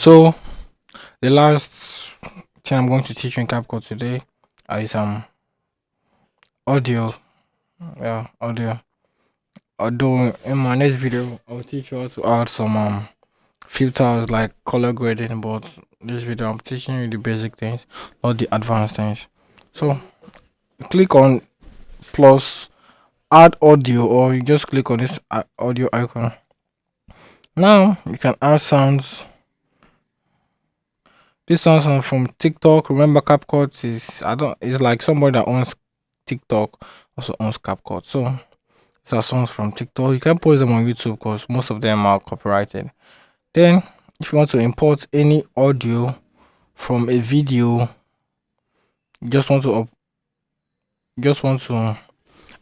So the last thing I'm going to teach you in Capcut today is audio. Yeah, audio. Although in my next video I'll teach you how to add some filters like color grading, but this video I'm teaching you the basic things, not the advanced things. So click on plus add audio, or you just click on this audio icon. Now you can add sounds. This sounds are from TikTok. Remember, CapCut is it's like somebody that owns TikTok also owns CapCut. So these are songs from TikTok. You can post them on YouTube because most of them are copyrighted. Then, if you want to import any audio from a video, you just want to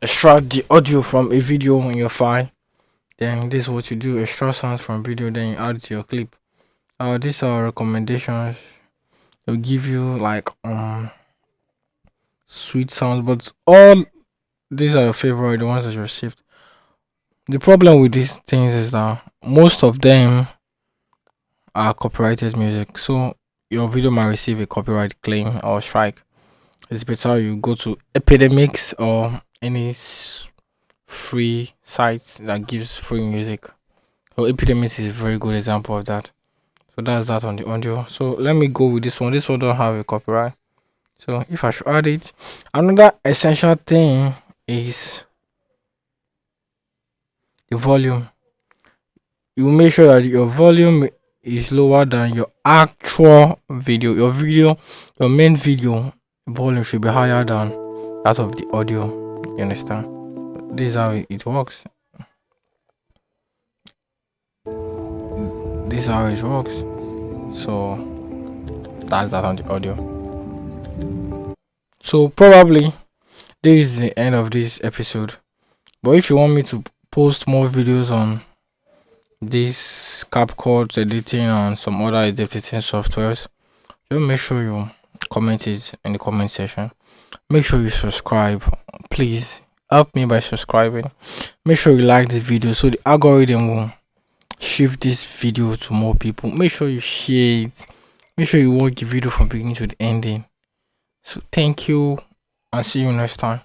extract the audio from a video in your file. Then this is what you do: extract sounds from video, then you add to your clip. These are recommendations. They'll give you like sweet sounds, but all these are your favorite, the ones that you received. The problem with these things is that most of them are copyrighted music, so your video might receive a copyright claim or strike. It's better you go to Epidemics or any free sites that gives free music. So Epidemics is a very good example of that. So that's that on the audio. So let me go with this one. This one don't have a copyright. So if I should add it, another essential thing is the volume. You make sure that your volume is lower than your actual video. Your main video volume should be higher than that of the audio. You understand? This is how it works. This is how it works. So that's that on the audio. So probably this is the end of this episode. But if you want me to post more videos on this CapCut editing and some other editing softwares, just make sure you comment it in the comment section. Make sure you subscribe. Please help me by subscribing. Make sure you like this video so the algorithm will shift this video to more people. Make sure you share it. Make sure you watch the video from beginning to the ending. So thank you and see you next time.